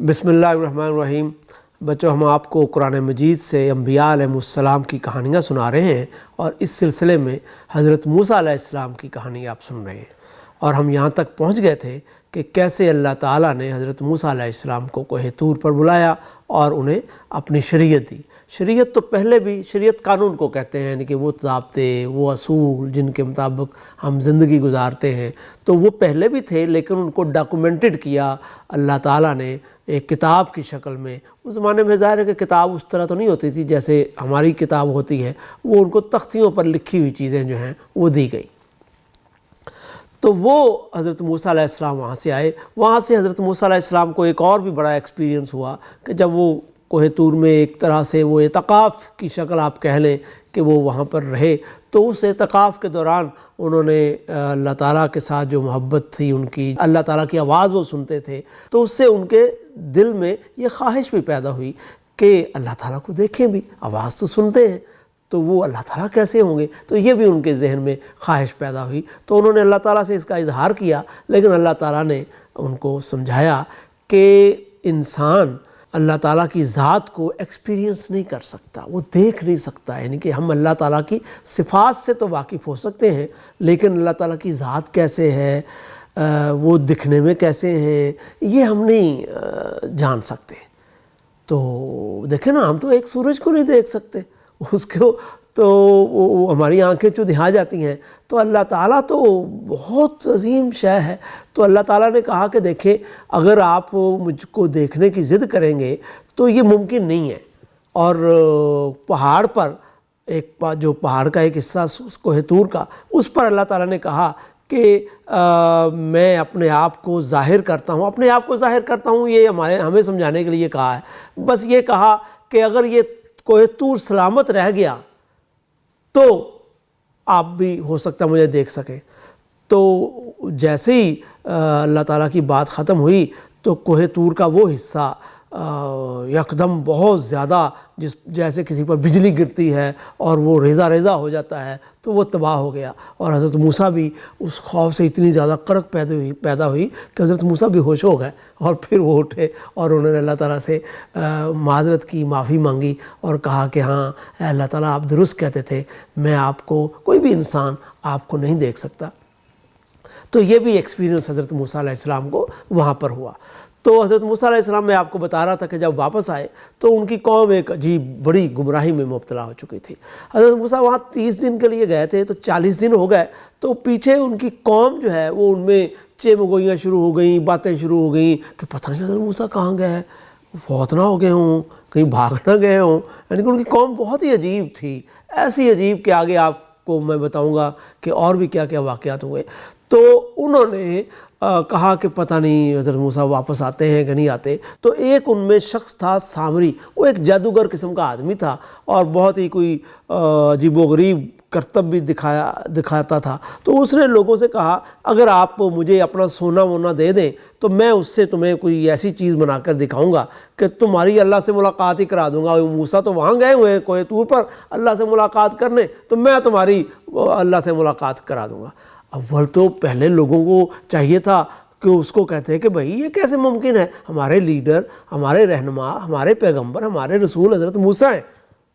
بسم اللہ الرحمن الرحیم۔ بچوں، ہم آپ کو قرآن مجید سے انبیاء علیہ السلام کی کہانیاں سنا رہے ہیں اور اس سلسلے میں حضرت موسیٰ علیہ السلام کی کہانی آپ سن رہے ہیں، اور ہم یہاں تک پہنچ گئے تھے کہ کیسے اللہ تعالیٰ نے حضرت موسیٰ علیہ السلام کو کوہ طور پر بلایا اور انہیں اپنی شریعت دی۔ شریعت تو پہلے بھی، شریعت قانون کو کہتے ہیں، یعنی کہ وہ ضابطے، وہ اصول جن کے مطابق ہم زندگی گزارتے ہیں، تو وہ پہلے بھی تھے، لیکن ان کو ڈاکومنٹڈ کیا اللہ تعالیٰ نے ایک کتاب کی شکل میں۔ اس زمانے میں ظاہر ہے کہ کتاب اس طرح تو نہیں ہوتی تھی جیسے ہماری کتاب ہوتی ہے، وہ ان کو تختیوں پر لکھی ہوئی چیزیں جو ہیں وہ دی گئی۔ تو وہ حضرت موسیٰ علیہ السلام وہاں سے آئے۔ وہاں سے حضرت موسیٰ علیہ السلام کو ایک اور بھی بڑا ایکسپیرینس ہوا کہ جب وہ کوہ طور میں ایک طرح سے وہ اعتکاف کی شکل آپ کہہ لیں کہ وہ وہاں پر رہے، تو اس اعتکاف کے دوران انہوں نے اللہ تعالیٰ کے ساتھ جو محبت تھی ان کی، اللہ تعالیٰ کی آواز وہ سنتے تھے، تو اس سے ان کے دل میں یہ خواہش بھی پیدا ہوئی کہ اللہ تعالیٰ کو دیکھیں بھی، آواز تو سنتے ہیں تو وہ اللہ تعالیٰ کیسے ہوں گے، تو یہ بھی ان کے ذہن میں خواہش پیدا ہوئی۔ تو انہوں نے اللہ تعالیٰ سے اس کا اظہار کیا، لیکن اللہ تعالیٰ نے ان کو سمجھایا کہ انسان اللہ تعالیٰ کی ذات کو ایکسپیرینس نہیں کر سکتا، وہ دیکھ نہیں سکتا، یعنی کہ ہم اللہ تعالیٰ کی صفات سے تو واقف ہو سکتے ہیں، لیکن اللہ تعالیٰ کی ذات کیسے ہے، وہ دکھنے میں کیسے ہیں، یہ ہم نہیں جان سکتے۔ تو دیکھیں نا، ہم تو ایک سورج کو نہیں دیکھ سکتے، اس کو تو ہماری آنکھیں چودھا جاتی ہیں، تو اللہ تعالیٰ تو بہت عظیم شے ہے۔ تو اللہ تعالیٰ نے کہا کہ دیکھیں، اگر آپ مجھ کو دیکھنے کی ضد کریں گے تو یہ ممکن نہیں ہے۔ اور پہاڑ پر جو پہاڑ کا ایک حصہ کوہ طور کا، اس پر اللہ تعالیٰ نے کہا کہ میں اپنے آپ کو ظاہر کرتا ہوں، اپنے آپ کو ظاہر کرتا ہوں، یہ ہمیں سمجھانے کے لیے کہا ہے۔ بس یہ کہا کہ اگر یہ کوہ طور سلامت رہ گیا تو آپ بھی ہو سکتا مجھے دیکھ سکیں۔ تو جیسے ہی اللہ تعالیٰ کی بات ختم ہوئی تو کوہ طور کا وہ حصہ یکدم بہت زیادہ جیسے کسی پر بجلی گرتی ہے اور وہ ریزہ ریزہ ہو جاتا ہے، تو وہ تباہ ہو گیا، اور حضرت موسیٰ بھی اس خوف سے اتنی زیادہ کڑک پیدا ہوئی کہ حضرت موسیٰ بھی ہوش ہو گئے، اور پھر وہ اٹھے اور انہوں نے اللہ تعالیٰ سے معذرت کی، معافی مانگی اور کہا کہ ہاں اے اللہ تعالیٰ، آپ درست کہتے تھے، میں آپ کو، کوئی بھی انسان آپ کو نہیں دیکھ سکتا۔ تو یہ بھی ایکسپیرینس حضرت موسیٰ علیہ السلام کو وہاں پر ہوا۔ تو حضرت موسیٰ علیہ السلام، میں آپ کو بتا رہا تھا کہ جب واپس آئے تو ان کی قوم ایک عجیب بڑی گمراہی میں مبتلا ہو چکی تھی۔ حضرت موسیٰ وہاں 30 دن کے لیے گئے تھے، تو 40 دن ہو گئے، تو پیچھے ان کی قوم جو ہے وہ ان میں چیمگوئیاں شروع ہو گئیں، باتیں شروع ہو گئیں کہ پتہ نہیں حضرت موسیٰ کہاں گئے، فوت نہ ہو گئے ہوں، کہیں بھاگ نہ گئے ہوں۔ یعنی کہ ان کی قوم بہت ہی عجیب تھی، ایسی عجیب کہ آگے آپ کو میں بتاؤں گا کہ اور بھی کیا کیا واقعات ہوئے۔ تو انہوں نے کہا کہ پتہ نہیں حضرت موسیٰ واپس آتے ہیں کہ نہیں آتے۔ تو ایک ان میں شخص تھا سامری، وہ ایک جادوگر قسم کا آدمی تھا اور بہت ہی کوئی عجیب و غریب کرتب بھی دکھاتا تھا۔ تو اس نے لوگوں سے کہا، اگر آپ مجھے اپنا سونا وونا دے دیں تو میں اس سے تمہیں کوئی ایسی چیز بنا کر دکھاؤں گا کہ تمہاری اللہ سے ملاقات ہی کرا دوں گا۔ موسیٰ تو وہاں گئے ہوئے ہیں کوہ طور پر اللہ سے ملاقات کرنے، تو میں تمہاری اللہ سے ملاقات کرا دوں گا۔ اول تو پہلے لوگوں کو چاہیے تھا کہ اس کو کہتے ہیں کہ بھئی یہ کیسے ممکن ہے، ہمارے لیڈر، ہمارے رہنما، ہمارے پیغمبر، ہمارے رسول حضرت موسیٰ ہیں،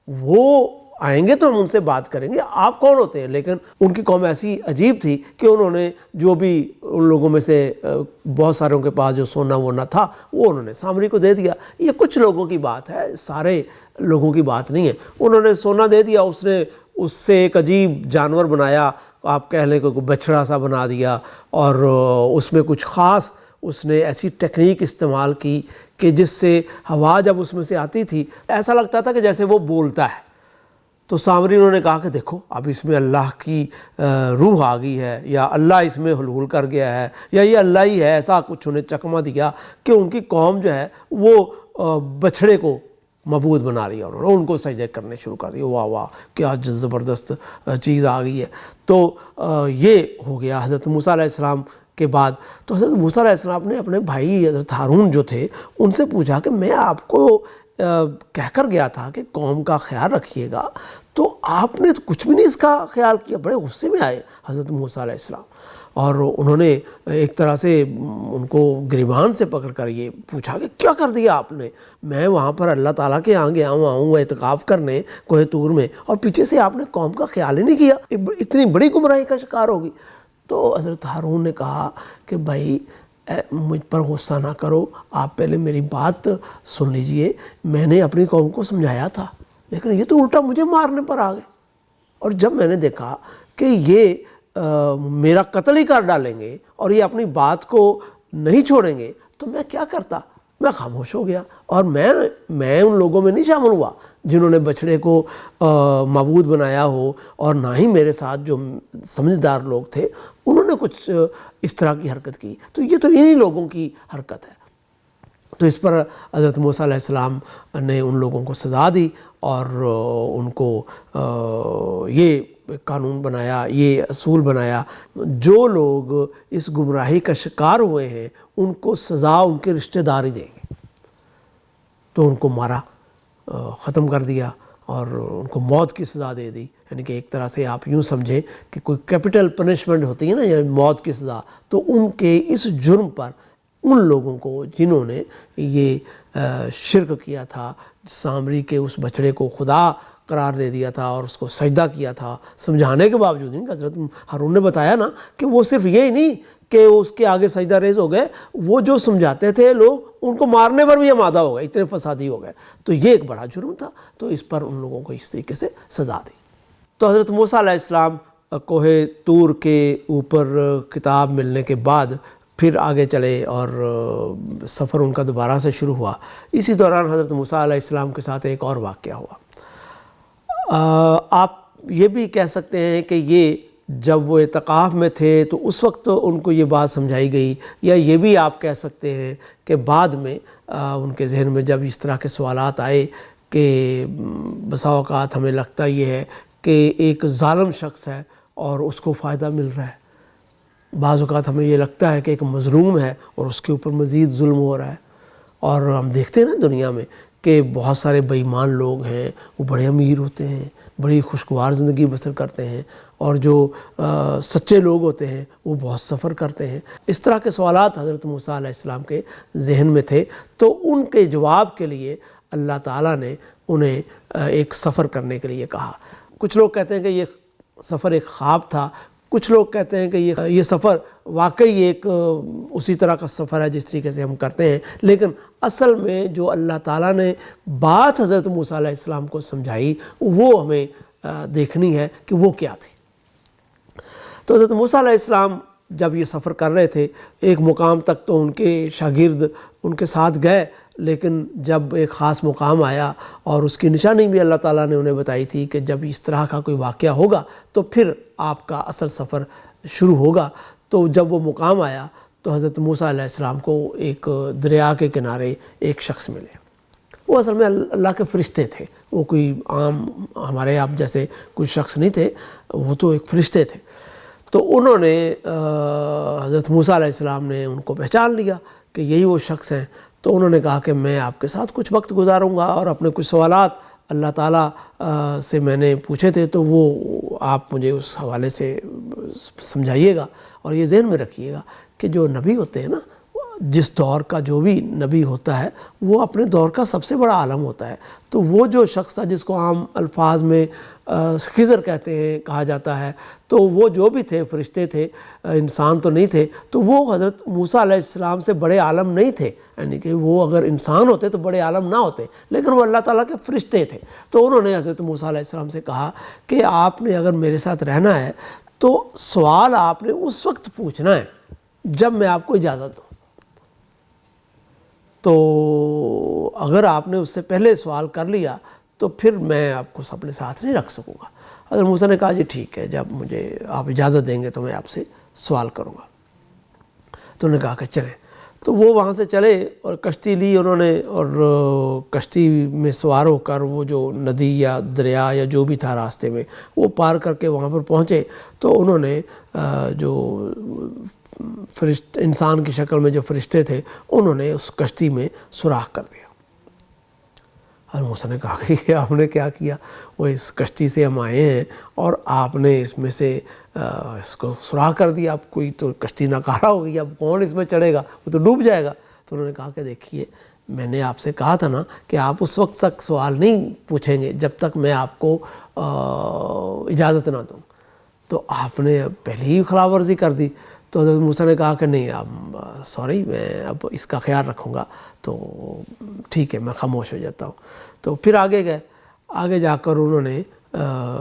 وہ آئیں گے تو ہم ان سے بات کریں گے، آپ کون ہوتے ہیں؟ لیکن ان کی قوم ایسی عجیب تھی کہ انہوں نے جو بھی ان لوگوں میں سے بہت ساروں کے پاس جو سونا وونا تھا وہ انہوں نے سامری کو دے دیا۔ یہ کچھ لوگوں کی بات ہے، سارے لوگوں کی بات نہیں ہے۔ انہوں نے سونا دے دیا، اس نے اس سے ایک عجیب جانور بنایا، آپ کہہ لیں کہ کوئی بچڑا سا بنا دیا، اور اس میں کچھ خاص اس نے ایسی ٹیکنیک استعمال کی کہ جس سے ہوا جب اس میں سے آتی تھی ایسا لگتا تھا کہ جیسے وہ بولتا ہے۔ تو سامری انہوں نے کہا کہ دیکھو، اب اس میں اللہ کی روح آ گئی ہے، یا اللہ اس میں حلول کر گیا ہے، یا یہ اللہ ہی ہے، ایسا کچھ انہیں چکمہ دیا کہ ان کی قوم جو ہے وہ بچھڑے کو معبود بنا لیا، انہوں نے ان کو سجدے کرنے شروع کر دیا۔ واہ واہ، کیا زبردست چیز آ گئی ہے۔ تو یہ ہو گیا حضرت موسیٰ علیہ السلام کے بعد۔ تو حضرت موسیٰ علیہ السلام نے اپنے بھائی حضرت ہارون جو تھے ان سے پوچھا کہ میں آپ کو کہہ کر گیا تھا کہ قوم کا خیال رکھیے گا، تو آپ نے تو کچھ بھی نہیں اس کا خیال کیا۔ بڑے غصے میں آئے حضرت موسیٰ علیہ السلام، اور انہوں نے ایک طرح سے ان کو گریبان سے پکڑ کر یہ پوچھا کہ کیا کر دیا آپ نے؟ میں وہاں پر اللہ تعالیٰ کے یہاں گیا ہوں اعتکاف کرنے کوہ طور میں، اور پیچھے سے آپ نے قوم کا خیال ہی نہیں کیا، اتنی بڑی گمراہی کا شکار ہوگی۔ تو حضرت ہارون نے کہا کہ بھائی مجھ پر غصہ نہ کرو، آپ پہلے میری بات سن لیجئے، میں نے اپنی قوم کو سمجھایا تھا، لیکن یہ تو الٹا مجھے مارنے پر آ گئے، اور جب میں نے دیکھا کہ یہ میرا قتل ہی کر ڈالیں گے اور یہ اپنی بات کو نہیں چھوڑیں گے تو میں کیا کرتا؟ میں خاموش ہو گیا، اور میں ان لوگوں میں نہیں شامل ہوا جنہوں نے بچڑے کو معبود بنایا ہو، اور نہ ہی میرے ساتھ جو سمجھدار لوگ تھے انہوں نے کچھ اس طرح کی حرکت کی، تو یہ تو انہی لوگوں کی حرکت ہے۔ تو اس پر حضرت موسیٰ علیہ السلام نے ان لوگوں کو سزا دی، اور ان کو یہ قانون بنایا، یہ اصول بنایا، جو لوگ اس گمراہی کا شکار ہوئے ہیں ان کو سزا ان کے رشتہ دار ہی دیں گے۔ تو ان کو مارا، ختم کر دیا، اور ان کو موت کی سزا دے دی۔ یعنی کہ ایک طرح سے آپ یوں سمجھیں کہ کوئی کیپٹل پنشمنٹ ہوتی ہے نا، یعنی موت کی سزا، تو ان کے اس جرم پر ان لوگوں کو جنہوں نے یہ شرک کیا تھا، سامری کے اس بچڑے کو خدا قرار دے دیا تھا اور اس کو سجدہ کیا تھا، سمجھانے کے باوجود نہیں۔ حضرت ہارون نے بتایا نا کہ وہ صرف یہی نہیں کہ اس کے آگے سجدہ ریز ہو گئے، وہ جو سمجھاتے تھے لوگ ان کو مارنے پر بھی آمادہ ہو گئے، اتنے فسادی ہو گئے۔ تو یہ ایک بڑا جرم تھا، تو اس پر ان لوگوں کو اس طریقے سے سزا دی۔ تو حضرت موسیٰ علیہ السلام کوہ طور کے اوپر کتاب ملنے کے بعد پھر آگے چلے، اور سفر ان کا دوبارہ سے شروع ہوا۔ اسی دوران حضرت موسیٰ علیہ السلام کے ساتھ ایک اور واقعہ ہوا۔ آپ یہ بھی کہہ سکتے ہیں کہ یہ جب وہ اعتکاف میں تھے تو اس وقت ان کو یہ بات سمجھائی گئی، یا یہ بھی آپ کہہ سکتے ہیں کہ بعد میں ان کے ذہن میں جب اس طرح کے سوالات آئے کہ بسا اوقات ہمیں لگتا یہ ہے کہ ایک ظالم شخص ہے اور اس کو فائدہ مل رہا ہے، بعض اوقات ہمیں یہ لگتا ہے کہ ایک مظلوم ہے اور اس کے اوپر مزید ظلم ہو رہا ہے، اور ہم دیکھتے ہیں نا دنیا میں کہ بہت سارے بے ایمان لوگ ہیں، وہ بڑے امیر ہوتے ہیں، بڑی خوشگوار زندگی بسر کرتے ہیں، اور جو سچے لوگ ہوتے ہیں وہ بہت سفر کرتے ہیں۔ اس طرح کے سوالات حضرت موسیٰ علیہ السلام کے ذہن میں تھے، تو ان کے جواب کے لیے اللہ تعالیٰ نے انہیں ایک سفر کرنے کے لیے کہا۔ کچھ لوگ کہتے ہیں کہ یہ سفر ایک خواب تھا، کچھ لوگ کہتے ہیں کہ یہ سفر واقعی ایک اسی طرح کا سفر ہے جس طریقے سے ہم کرتے ہیں، لیکن اصل میں جو اللہ تعالیٰ نے بات حضرت موسیٰ علیہ السلام کو سمجھائی وہ ہمیں دیکھنی ہے کہ وہ کیا تھی۔ تو حضرت موسیٰ علیہ السلام جب یہ سفر کر رہے تھے، ایک مقام تک تو ان کے شاگرد ان کے ساتھ گئے، لیکن جب ایک خاص مقام آیا اور اس کی نشانی بھی اللہ تعالیٰ نے انہیں بتائی تھی کہ جب اس طرح کا کوئی واقعہ ہوگا تو پھر آپ کا اصل سفر شروع ہوگا، تو جب وہ مقام آیا تو حضرت موسیٰ علیہ السلام کو ایک دریا کے کنارے ایک شخص ملے۔ وہ اصل میں اللہ کے فرشتے تھے، وہ کوئی عام ہمارے آپ جیسے کوئی شخص نہیں تھے، وہ تو ایک فرشتے تھے۔ تو انہوں نے حضرت موسیٰ علیہ السلام نے ان کو پہچان لیا کہ یہی وہ شخص ہیں، تو انہوں نے کہا کہ میں آپ کے ساتھ کچھ وقت گزاروں گا، اور اپنے کچھ سوالات اللہ تعالیٰ سے میں نے پوچھے تھے تو وہ آپ مجھے اس حوالے سے سمجھائیے گا، اور یہ ذہن میں رکھیے گا کہ جو نبی ہوتے ہیں نا، جس دور کا جو بھی نبی ہوتا ہے وہ اپنے دور کا سب سے بڑا عالم ہوتا ہے۔ تو وہ جو شخص تھا جس کو عام الفاظ میں خضر کہتے ہیں، کہا جاتا ہے، تو وہ جو بھی تھے فرشتے تھے، انسان تو نہیں تھے، تو وہ حضرت موسیٰ علیہ السلام سے بڑے عالم نہیں تھے، یعنی کہ وہ اگر انسان ہوتے تو بڑے عالم نہ ہوتے، لیکن وہ اللہ تعالیٰ کے فرشتے تھے۔ تو انہوں نے حضرت موسیٰ علیہ السلام سے کہا کہ آپ نے اگر میرے ساتھ رہنا ہے تو سوال آپ نے اس وقت پوچھنا ہے جب میں آپ کو اجازت دوں، تو اگر آپ نے اس سے پہلے سوال کر لیا تو پھر میں آپ کو اپنے ساتھ نہیں رکھ سکوں گا۔ حضرت موسیٰ نے کہا جی ٹھیک ہے، جب مجھے آپ اجازت دیں گے تو میں آپ سے سوال کروں گا۔ تو انہوں نے کہا کہ چلیں، تو وہ وہاں سے چلے اور کشتی لی انہوں نے، اور کشتی میں سوار ہو کر وہ جو ندی یا دریا یا جو بھی تھا راستے میں وہ پار کر کے وہاں پر پہنچے، تو انہوں نے جو انسان کی شکل میں جو فرشتے تھے انہوں نے اس کشتی میں سوراخ کر دیا، حضرت موسیٰ نے کہا کہ یہ آپ نے کیا کیا؟ وہ اس کشتی سے ہم آئے ہیں اور آپ نے اس میں سے اس کو سوراخ کر دیا، اب کوئی تو کشتی ناکارہ ہو گئی، اب کون اس میں چڑھے گا، وہ تو ڈوب جائے گا۔ تو انہوں نے کہا کہ دیکھیے میں نے آپ سے کہا تھا نا کہ آپ اس وقت تک سوال نہیں پوچھیں گے جب تک میں آپ کو اجازت نہ دوں، تو آپ نے پہلے ہی خلاف ورزی کر دی۔ تو حضرت موسیٰ نے کہا کہ نہیں، اب سوری، میں اب اس کا خیال رکھوں گا، تو ٹھیک ہے میں خاموش ہو جاتا ہوں۔ تو پھر آگے گئے، آگے جا کر انہوں نے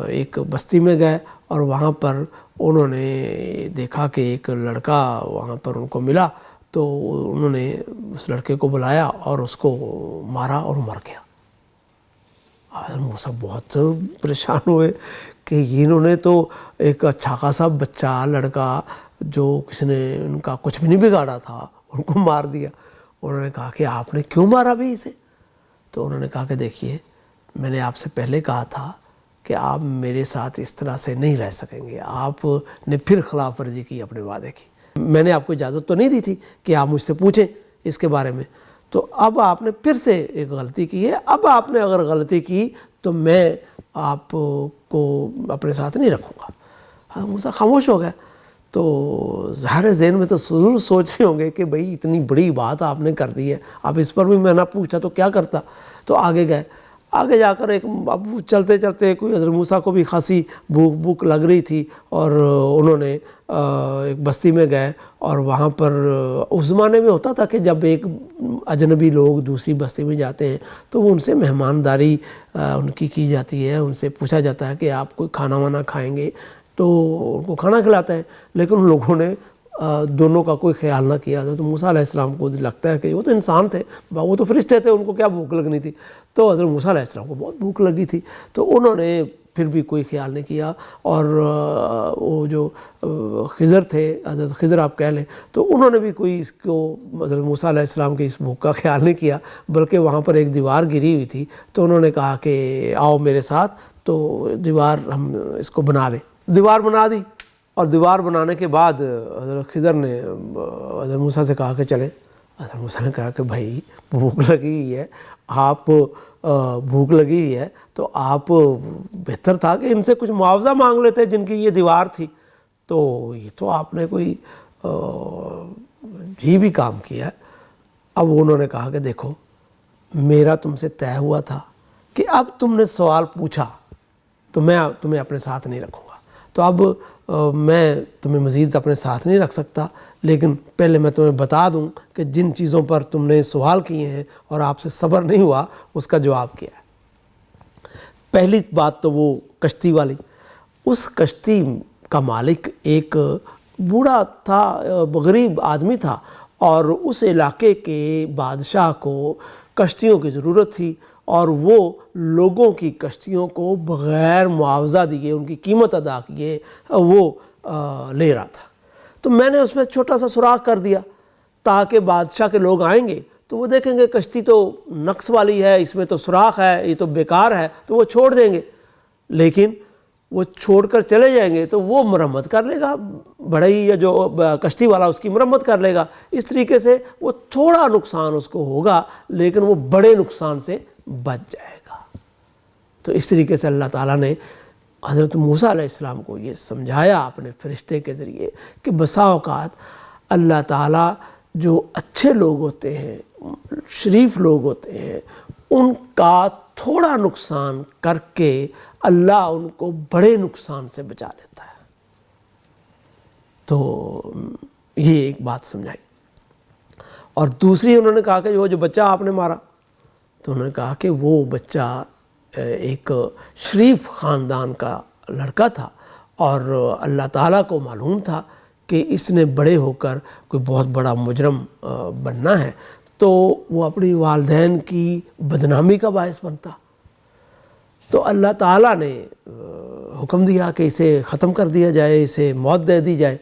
ایک بستی میں گئے اور وہاں پر انہوں نے دیکھا کہ ایک لڑکا وہاں پر ان کو ملا، تو انہوں نے اس لڑکے کو بلایا اور اس کو مارا اور مر گیا۔ حضرت موسیٰ بہت پریشان ہوئے کہ انہوں نے تو ایک اچھا خاصا بچہ لڑکا جو کسی نے ان کا کچھ بھی نہیں بگاڑا تھا ان کو مار دیا۔ انہوں نے کہا کہ آپ نے کیوں مارا بھی اسے؟ تو انہوں نے کہا کہ دیکھیے میں نے آپ سے پہلے کہا تھا کہ آپ میرے ساتھ اس طرح سے نہیں رہ سکیں گے، آپ نے پھر خلاف ورزی کی اپنے وعدے کی، میں نے آپ کو اجازت تو نہیں دی تھی کہ آپ مجھ سے پوچھیں اس کے بارے میں، تو اب آپ نے پھر سے ایک غلطی کی ہے، اب آپ نے اگر غلطی کی تو میں آپ کو اپنے ساتھ نہیں رکھوں گا۔ حضرت موسیٰ خاموش ہو گئے۔ تو ظاہر ذہن میں تو ضرور سوچ رہے ہوں گے کہ بھئی اتنی بڑی بات آپ نے کر دی ہے، اب اس پر بھی میں نہ پوچھتا تو کیا کرتا۔ تو آگے گئے، آگے جا کر اب چلتے چلتے کوئی حضرت موسیٰ کو بھی خاصی بھوک لگ رہی تھی اور انہوں نے ایک بستی میں گئے، اور وہاں پر اس زمانے میں ہوتا تھا کہ جب ایک اجنبی لوگ دوسری بستی میں جاتے ہیں تو وہ ان سے مہمانداری ان کی جاتی ہے، ان سے پوچھا جاتا ہے کہ آپ کوئی کھانا وانا کھائیں گے، تو ان کو کھانا کھلاتا ہے۔ لیکن ان لوگوں نے دونوں کا کوئی خیال نہ کیا۔ حضرت موسیٰ علیہ السلام کو لگتا ہے کہ وہ تو انسان تھے، وہ تو فرشتے تھے، ان کو کیا بھوک لگنی تھی۔ تو حضرت موسیٰ علیہ السلام کو بہت بھوک لگی تھی، تو انہوں نے پھر بھی کوئی خیال نہیں کیا، اور وہ جو خضر تھے، حضرت خضر آپ کہہ لیں، تو انہوں نے بھی کوئی اس کو حضرت موسیٰ علیہ السلام کی اس بھوک کا خیال نہیں کیا، بلکہ وہاں پر ایک دیوار گری ہوئی تھی، تو انہوں نے کہا کہ آؤ میرے ساتھ، تو دیوار ہم اس کو بنا دیں۔ دیوار بنا دی، اور دیوار بنانے کے بعد حضرت خضر نے حضرت موسیٰ سے کہا کہ چلیں۔ حضرت موسیٰ نے کہا کہ بھائی بھوک لگی ہوئی ہے، آپ بھوک لگی ہوئی ہے تو آپ بہتر تھا کہ ان سے کچھ معاوضہ مانگ لیتے جن کی یہ دیوار تھی، تو یہ تو آپ نے کوئی ہی بھی کام کیا ہے۔ اب انہوں نے کہا کہ دیکھو میرا تم سے طے ہوا تھا کہ اب تم نے سوال پوچھا تو میں تمہیں اپنے ساتھ نہیں رکھوں گا، تو اب میں تمہیں مزید اپنے ساتھ نہیں رکھ سکتا، لیکن پہلے میں تمہیں بتا دوں کہ جن چیزوں پر تم نے سوال کیے ہیں اور آپ سے صبر نہیں ہوا اس کا جواب کیا ہے۔ پہلی بات تو وہ کشتی والی، اس کشتی کا مالک ایک بوڑھا تھا، غریب آدمی تھا، اور اس علاقے کے بادشاہ کو کشتیوں کی ضرورت تھی، اور وہ لوگوں کی کشتیوں کو بغیر معاوضہ دیے، ان کی قیمت ادا کیے وہ لے رہا تھا۔ تو میں نے اس میں چھوٹا سا سوراخ کر دیا تاکہ بادشاہ کے لوگ آئیں گے تو وہ دیکھیں گے کشتی تو نقص والی ہے، اس میں تو سوراخ ہے، یہ تو بیکار ہے، تو وہ چھوڑ دیں گے، لیکن وہ چھوڑ کر چلے جائیں گے تو وہ مرمت کر لے گا، بڑھئی یا جو کشتی والا اس کی مرمت کر لے گا۔ اس طریقے سے وہ تھوڑا نقصان اس کو ہوگا لیکن وہ بڑے نقصان سے بچ جائے گا۔ تو اس طریقے سے اللہ تعالیٰ نے حضرت موسیٰ علیہ السلام کو یہ سمجھایا اپنے فرشتے کے ذریعے کہ بسا اوقات اللہ تعالیٰ جو اچھے لوگ ہوتے ہیں، شریف لوگ ہوتے ہیں، ان کا تھوڑا نقصان کر کے اللہ ان کو بڑے نقصان سے بچا لیتا ہے۔ تو یہ ایک بات سمجھائی۔ اور دوسری انہوں نے کہا کہ وہ جو بچہ آپ نے مارا، تو انہوں نے کہا کہ وہ بچہ ایک شریف خاندان کا لڑکا تھا، اور اللہ تعالیٰ کو معلوم تھا کہ اس نے بڑے ہو کر کوئی بہت بڑا مجرم بننا ہے، تو وہ اپنی والدین کی بدنامی کا باعث بنتا۔ تو اللہ تعالیٰ نے حکم دیا کہ اسے ختم کر دیا جائے، اسے موت دے دی جائے۔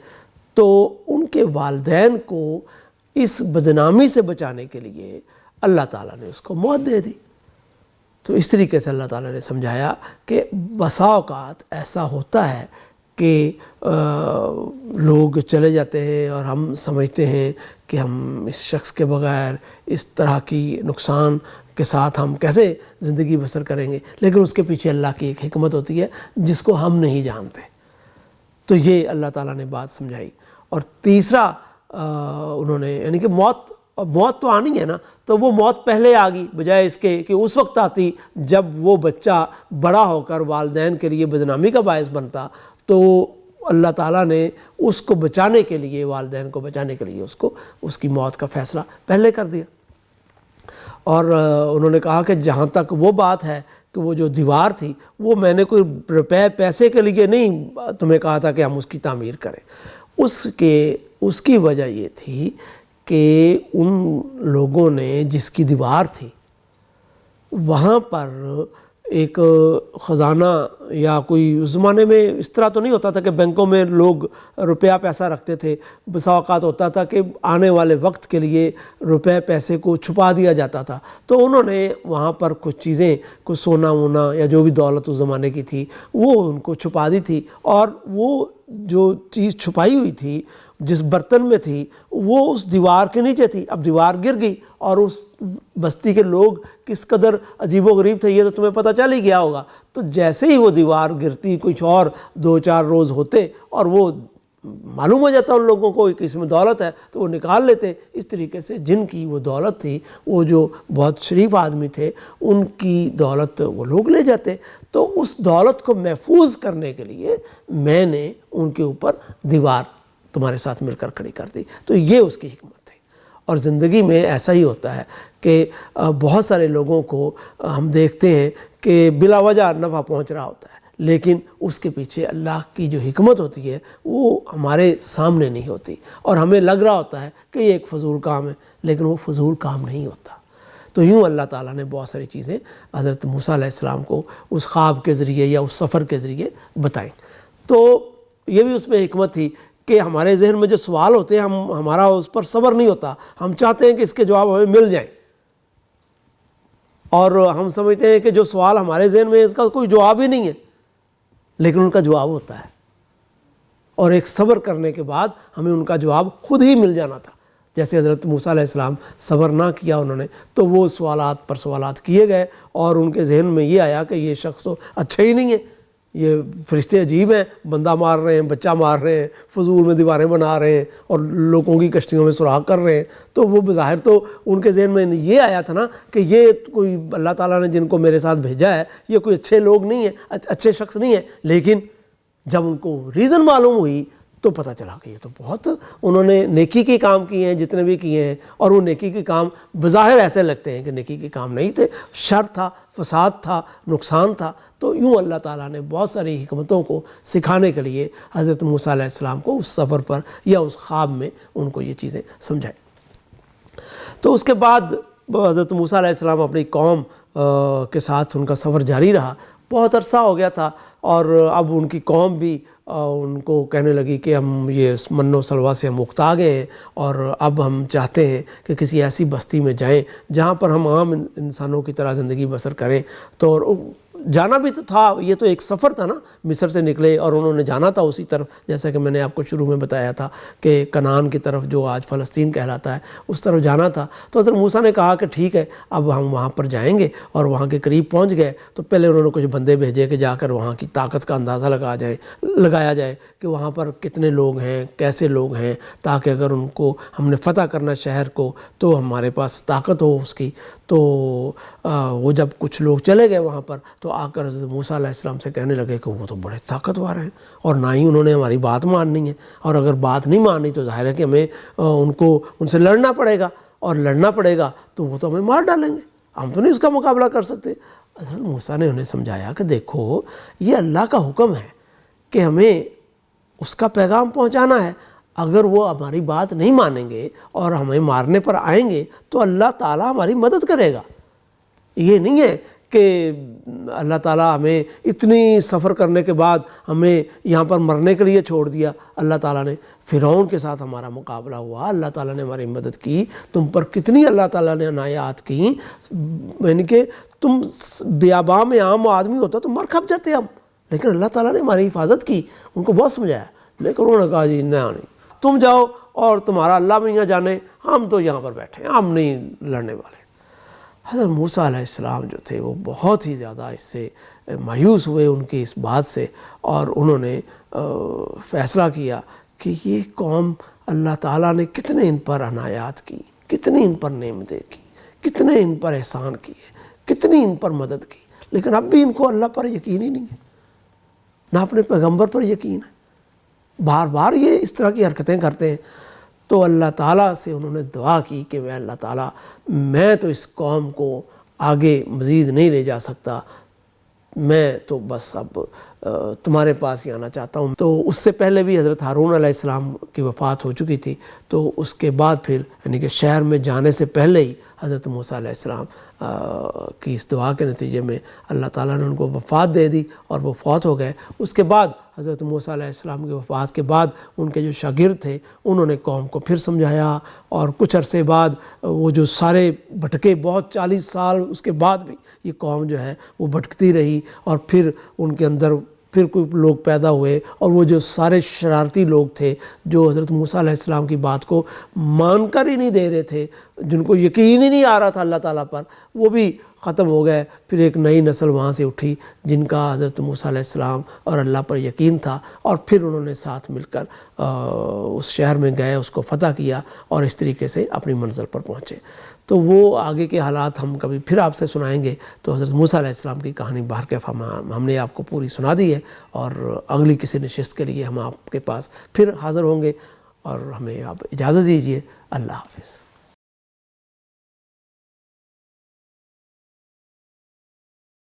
تو ان کے والدین کو اس بدنامی سے بچانے کے لیے اللہ تعالیٰ نے اس کو موت دے دی۔ تو اس طریقے سے اللہ تعالیٰ نے سمجھایا کہ بسا اوقات ایسا ہوتا ہے کہ لوگ چلے جاتے ہیں اور ہم سمجھتے ہیں کہ ہم اس شخص کے بغیر اس طرح کی نقصان کے ساتھ ہم کیسے زندگی بسر کریں گے، لیکن اس کے پیچھے اللہ کی ایک حکمت ہوتی ہے جس کو ہم نہیں جانتے۔ تو یہ اللہ تعالیٰ نے بات سمجھائی۔ اور تیسرا انہوں نے یعنی کہ موت تو آنی ہے نا، تو وہ موت پہلے آ گئی بجائے اس کے کہ اس وقت آتی جب وہ بچہ بڑا ہو کر والدین کے لیے بدنامی کا باعث بنتا، تو اللہ تعالیٰ نے اس کو بچانے کے لیے، والدین کو بچانے کے لیے اس کی موت کا فیصلہ پہلے کر دیا۔ اور انہوں نے کہا کہ جہاں تک وہ بات ہے کہ وہ جو دیوار تھی وہ میں نے کوئی روپے پیسے کے لیے نہیں تمہیں کہا تھا کہ ہم اس کی تعمیر کریں، اس کی وجہ یہ تھی کہ ان لوگوں نے جس کی دیوار تھی وہاں پر ایک خزانہ یا کوئی، اس زمانے میں اس طرح تو نہیں ہوتا تھا کہ بینکوں میں لوگ روپیہ پیسہ رکھتے تھے، بسا اوقات ہوتا تھا کہ آنے والے وقت کے لیے روپے پیسے کو چھپا دیا جاتا تھا۔ تو انہوں نے وہاں پر کچھ چیزیں، کچھ سونا وونا یا جو بھی دولت اس زمانے کی تھی وہ ان کو چھپا دی تھی، اور وہ جو چیز چھپائی ہوئی تھی جس برتن میں تھی وہ اس دیوار کے نیچے تھی۔ اب دیوار گر گئی اور اس بستی کے لوگ کس قدر عجیب و غریب تھے یہ تو تمہیں پتہ چل ہی گیا ہوگا۔ تو جیسے ہی وہ دیوار گرتی کچھ اور 2-4 روز ہوتے اور وہ معلوم ہو جاتا ان لوگوں کو کہ اس میں دولت ہے تو وہ نکال لیتے۔ اس طریقے سے جن کی وہ دولت تھی، وہ جو بہت شریف آدمی تھے، ان کی دولت وہ لوگ لے جاتے۔ تو اس دولت کو محفوظ کرنے کے لیے میں نے ان کے اوپر دیوار تمہارے ساتھ مل کر کھڑی کر دی۔ تو یہ اس کی حکمت تھی۔ اور زندگی میں ایسا ہی ہوتا ہے کہ بہت سارے لوگوں کو ہم دیکھتے ہیں کہ بلا وجہ نفع پہنچ رہا ہوتا ہے، لیکن اس کے پیچھے اللہ کی جو حکمت ہوتی ہے وہ ہمارے سامنے نہیں ہوتی، اور ہمیں لگ رہا ہوتا ہے کہ یہ ایک فضول کام ہے، لیکن وہ فضول کام نہیں ہوتا۔ تو یوں اللہ تعالیٰ نے بہت ساری چیزیں حضرت موسیٰ علیہ السلام کو اس خواب کے ذریعے یا اس سفر کے ذریعے بتائیں۔ تو یہ بھی اس میں حکمت تھی کہ ہمارے ذہن میں جو سوال ہوتے ہیں ہمارا اس پر صبر نہیں ہوتا، ہم چاہتے ہیں کہ اس کے جواب ہمیں مل جائیں، اور ہم سمجھتے ہیں کہ جو سوال ہمارے ذہن میں ہے اس کا کوئی جواب ہی نہیں ہے، لیکن ان کا جواب ہوتا ہے، اور ایک صبر کرنے کے بعد ہمیں ان کا جواب خود ہی مل جانا تھا۔ جیسے حضرت موسیٰ علیہ السلام صبر نہ کیا انہوں نے، تو وہ سوالات پر سوالات کیے گئے، اور ان کے ذہن میں یہ آیا کہ یہ شخص تو اچھا ہی نہیں ہے، یہ فرشتے عجیب ہیں، بندہ مار رہے ہیں، بچہ مار رہے ہیں، فضول میں دیواریں بنا رہے ہیں، اور لوگوں کی کشتیوں میں سوراخ کر رہے ہیں۔ تو وہ بظاہر تو ان کے ذہن میں یہ آیا تھا نا کہ یہ کوئی اللہ تعالیٰ نے جن کو میرے ساتھ بھیجا ہے یہ کوئی اچھے لوگ نہیں ہیں، اچھے شخص نہیں ہیں۔ لیکن جب ان کو ریزن معلوم ہوئی تو پتہ چلا کہ یہ تو بہت انہوں نے نیکی کے کام کیے ہیں جتنے بھی کیے ہیں، اور وہ نیکی کے کام بظاہر ایسے لگتے ہیں کہ نیکی کے کام نہیں تھے، شر تھا، فساد تھا، نقصان تھا۔ تو یوں اللہ تعالیٰ نے بہت ساری حکمتوں کو سکھانے کے لیے حضرت موسیٰ علیہ السلام کو اس سفر پر یا اس خواب میں ان کو یہ چیزیں سمجھائیں۔ تو اس کے بعد حضرت موسیٰ علیہ السلام اپنی قوم کے ساتھ ان کا سفر جاری رہا۔ بہت عرصہ ہو گیا تھا، اور اب ان کی قوم بھی ان کو کہنے لگی کہ ہم یہ من و سلوہ سے ہم اکتا گئے ہیں، اور اب ہم چاہتے ہیں کہ کسی ایسی بستی میں جائیں جہاں پر ہم عام انسانوں کی طرح زندگی بسر کریں۔ تو جانا بھی تو تھا، یہ تو ایک سفر تھا نا، مصر سے نکلے اور انہوں نے جانا تھا اسی طرف، جیسا کہ میں نے آپ کو شروع میں بتایا تھا کہ کنعان کی طرف جو آج فلسطین کہلاتا ہے اس طرف جانا تھا۔ تو حضرت موسیٰ نے کہا کہ ٹھیک ہے اب ہم وہاں پر جائیں گے، اور وہاں کے قریب پہنچ گئے تو پہلے انہوں نے کچھ بندے بھیجے کہ جا کر وہاں کی طاقت کا اندازہ لگایا جائے کہ وہاں پر کتنے لوگ ہیں، کیسے لوگ ہیں، تاکہ اگر ان کو ہم نے فتح کرنا شہر کو تو ہمارے پاس طاقت ہو اس کی۔ تو وہ جب کچھ لوگ چلے گئے وہاں پر تو آ کر حضرت موسیٰ علیہ السلام سے کہنے لگے کہ وہ تو بڑے طاقتور ہیں، اور نہ ہی انہوں نے ہماری بات ماننی ہے، اور اگر بات نہیں مانی تو ظاہر ہے کہ ہمیں ان سے لڑنا پڑے گا، اور لڑنا پڑے گا تو وہ تو ہمیں مار ڈالیں گے، ہم تو نہیں اس کا مقابلہ کر سکتے۔ حضرت موسیٰ نے انہیں سمجھایا کہ دیکھو یہ اللہ کا حکم ہے کہ ہمیں اس کا پیغام پہنچانا ہے، اگر وہ ہماری بات نہیں مانیں گے اور ہمیں مارنے پر آئیں گے تو اللہ تعالیٰ ہماری مدد کرے گا۔ یہ نہیں ہے کہ اللہ تعالیٰ ہمیں اتنی سفر کرنے کے بعد ہمیں یہاں پر مرنے کے لیے چھوڑ دیا۔ اللہ تعالیٰ نے فرعون کے ساتھ ہمارا مقابلہ ہوا، اللہ تعالیٰ نے ہماری مدد کی، تم پر کتنی اللہ تعالیٰ نے عنایات کی، یعنی کہ تم بیاباں میں عام آدمی ہوتا تو مر کھپ جاتے ہم، لیکن اللہ تعالیٰ نے ہماری حفاظت کی۔ ان کو بہت سمجھایا، لیکن انہوں نے کہا جی نہیں، تم جاؤ اور تمہارا اللہ میاں جانے، ہم تو یہاں پر بیٹھے ہیں، ہم نہیں لڑنے والے۔ حضرت موسیٰ علیہ السلام جو تھے وہ بہت ہی زیادہ اس سے مایوس ہوئے ان کی اس بات سے، اور انہوں نے فیصلہ کیا کہ یہ قوم اللہ تعالیٰ نے کتنے ان پر عنایات کی، کتنی ان پر نعمتیں کی، کتنے ان پر احسان کیے، کتنی ان پر مدد کی، لیکن اب بھی ان کو اللہ پر یقین ہی نہیں ہے، نہ اپنے پیغمبر پر یقین ہے، بار بار یہ اس طرح کی حرکتیں کرتے ہیں۔ تو اللہ تعالیٰ سے انہوں نے دعا کی کہ اے اللہ تعالیٰ، میں تو اس قوم کو آگے مزید نہیں لے جا سکتا، میں تو بس اب تمہارے پاس ہی آنا چاہتا ہوں۔ تو اس سے پہلے بھی حضرت ہارون علیہ السلام کی وفات ہو چکی تھی، تو اس کے بعد پھر یعنی کہ شہر میں جانے سے پہلے ہی حضرت موسیٰ علیہ السلام کی اس دعا کے نتیجے میں اللہ تعالیٰ نے ان کو وفات دے دی اور وہ فوت ہو گئے۔ اس کے بعد حضرت موسیٰ علیہ السلام کی وفات کے بعد ان کے جو شاگرد تھے انہوں نے قوم کو پھر سمجھایا، اور کچھ عرصے بعد وہ جو سارے بھٹکے، بہت 40 سال اس کے بعد بھی یہ قوم جو ہے وہ بھٹکتی رہی، اور پھر ان کے اندر پھر کوئی لوگ پیدا ہوئے، اور وہ جو سارے شرارتی لوگ تھے جو حضرت موسیٰ علیہ السلام کی بات کو مان کر ہی نہیں دے رہے تھے، جن کو یقین ہی نہیں آ رہا تھا اللہ تعالیٰ پر، وہ بھی ختم ہو گئے۔ پھر ایک نئی نسل وہاں سے اٹھی جن کا حضرت موسیٰ علیہ السلام اور اللہ پر یقین تھا، اور پھر انہوں نے ساتھ مل کر اس شہر میں گئے، اس کو فتح کیا، اور اس طریقے سے اپنی منزل پر پہنچے۔ تو وہ آگے کے حالات ہم کبھی پھر آپ سے سنائیں گے۔ تو حضرت موسیٰ علیہ السلام کی کہانی بہرکیف ہم نے آپ کو پوری سنا دی ہے، اور اگلی کسی نشست کے لیے ہم آپ کے پاس پھر حاضر ہوں گے، اور ہمیں آپ اجازت دیجیے۔ اللہ حافظ۔